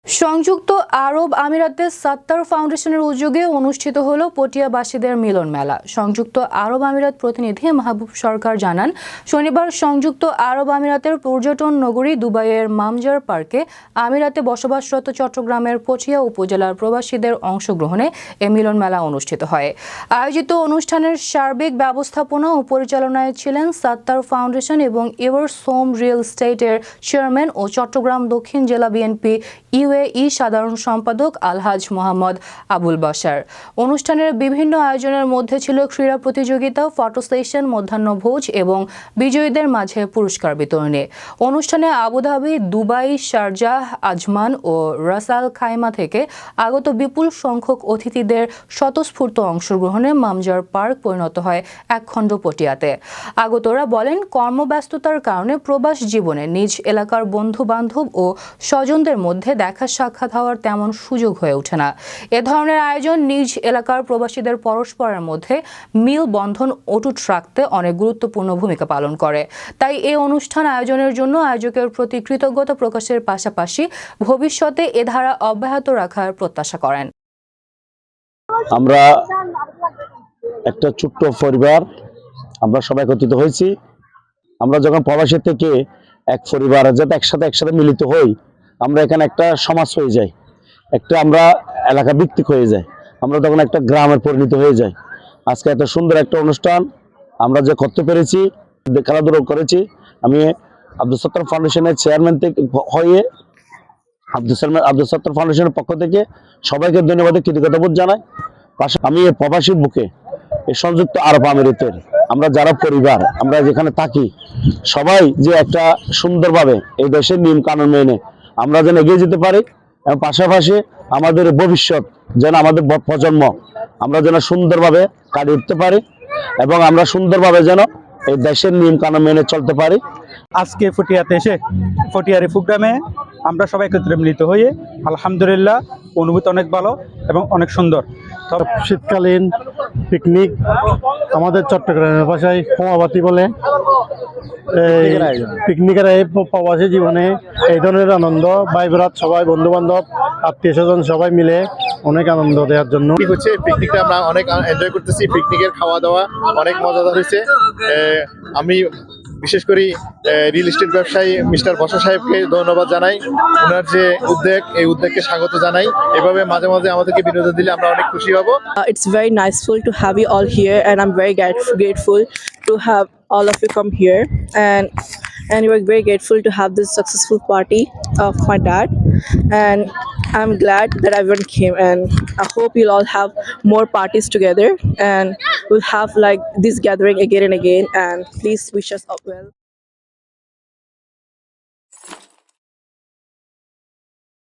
সংযুক্ত আরব আমিরাতে সাত্তার ফাউন্ডেশনের উদ্যোগে অনুষ্ঠিত হলো পটিয়াবাসীদের মিলন মেলা। সংযুক্ত আরব আমিরাত প্রতিনিধি মাহবুব সরকার জানান, শনিবার সংযুক্ত আরব আমিরাতের পর্যটন নগরী দুবাইয়ের মামজার পার্কে আমিরাতে বসবাসরত চট্টগ্রামের পটিয়া উপজেলার প্রবাসীদের অংশগ্রহণে এ মিলন মেলা অনুষ্ঠিত হয়। আয়োজিত অনুষ্ঠানের সার্বিক ব্যবস্থাপনা ও পরিচালনায় ছিলেন সাত্তার ফাউন্ডেশন এবং এভার্স হোম রিয়েল এস্টেটের চেয়ারম্যান ও চট্টগ্রাম দক্ষিণ জেলা বিএনপি ইউএই সাধারণ সম্পাদক আলহাজ মোহাম্মদ আবুল বাশার। অনুষ্ঠানের বিভিন্ন আয়োজনের মধ্যে ছিল ক্রীড়া প্রতিযোগিতা, ফটো সেশন, মধ্যাহ্নভোজ এবং বিজয়ীদের মাঝে পুরস্কার বিতরণী। অনুষ্ঠানে আবুধাবি, দুবাই, শারজাহ, আজমান ও রাসাল খাইমা থেকে আগত বিপুল সংখ্যক অতিথিদের স্বতঃস্ফূর্ত অংশগ্রহণে মামজার পার্ক পরিণত হয় একখণ্ড পটিয়াতে। আগতরা বলেন, কর্মব্যস্ততার কারণে প্রবাস জীবনে নিজ এলাকার বন্ধু বান্ধব ও স্বজনদের মধ্যে দেখা সাক্ষাৎ হওয়ার তেমন সুযোগ হয়ে ওঠে না। এ ধরনের আয়োজন নিজ এলাকার প্রবাসীদের পরস্পরের মধ্যে মিল বন্ধন অটুট রাখতে অনেক গুরুত্বপূর্ণ ভূমিকা পালন করে। তাই এই অনুষ্ঠান আয়োজনের জন্য আয়োজকের প্রতি কৃতজ্ঞতা প্রকাশের পাশাপাশি ভবিষ্যতে এ ধারা অব্যাহত রাখার প্রত্যাশা করেন। আমরা একটা ছোট্ট পরিবার, আমরা সবাই একত্রিত হয়েছি। আমরা যখন প্রবাসী থেকে এক পরিবার যাতে একসাথে মিলিত হই, আমরা এখানে একটা সমাজ হয়ে যাই, একটা আমরা এলাকা ভিত্তিক হয়ে যাই, আমরা তখন একটা গ্রামের পরিণত হয়ে যাই। আজকে এত সুন্দর একটা অনুষ্ঠান আমরা যে করতে পেরেছি, খেলাধুলা করেছি। আমি আব্দুল সত্তার ফাউন্ডেশনের চেয়ারম্যান থেকে হয়ে আব্দুল সত্তার ফাউন্ডেশনের পক্ষ থেকে সবাইকে ধন্যবাদ, কৃতজ্ঞতাবোধ জানাই। আমি এই প্রবাসীর বুকে এই সংযুক্ত আরব আমিরাতের আমরা যারা পরিবার, আমরা যেখানে থাকি, সবাই যে একটা সুন্দরভাবে এই দেশের নিয়ম কানুন মেনে আমরা যেন এগিয়ে যেতে পারি এবং পাশাপাশি আমাদের ভবিষ্যৎ যেন আমাদের প্রজন্ম আমরা যেন সুন্দরভাবে কাটিয়ে উঠতে পারি এবং আমরা সুন্দরভাবে যেন এই দেশের নিয়ম কানুন মেনে চলতে পারি। আজকে ফটিয়াতে এসে ফটিয়ারি প্রোগ্রামে আমরা সবাই একত্রে মিলিত হয়ে আলহামদুলিল্লাহ অনুভূতি অনেক ভালো এবং অনেক সুন্দর। শীতকালীন পিকনিক, আমাদের চট্টগ্রামের ভাষায় হোমাবাতি বলে। পিকনিকের এই প্রবাসী জীবনে এই ধরনের আনন্দ, ভাই বরাত সবাই, বন্ধু বান্ধব, আত্মীয় স্বজন সবাই মিলে অনেক আনন্দ দেওয়ার জন্য হচ্ছে পিকনিকটা আমরা অনেক এনজয় করতেছি। পিকনিকের খাওয়া দাওয়া অনেক মজাদার হয়েছে। আমি বিশেষ করে রিয়েল এস্টেট ব্যবসায়ী মিস্টার বসা সাহেবকে ধন্যবাদ জানাই। ওনার যে উদ্যোগ, এই উদ্যোগকে স্বাগত জানাই। এভাবে মাঝে মাঝে আমাদেরকে বিনোদন দিলে আমরা অনেক খুশি হব। It's very niceful to have you all here, and I'm very grateful to have all of you come here, and we're very grateful to have this successful party of my dad, and I'm glad that everyone came, and I hope you'll all have more parties together, and we'll have like this gathering again and again, and please wish us all well.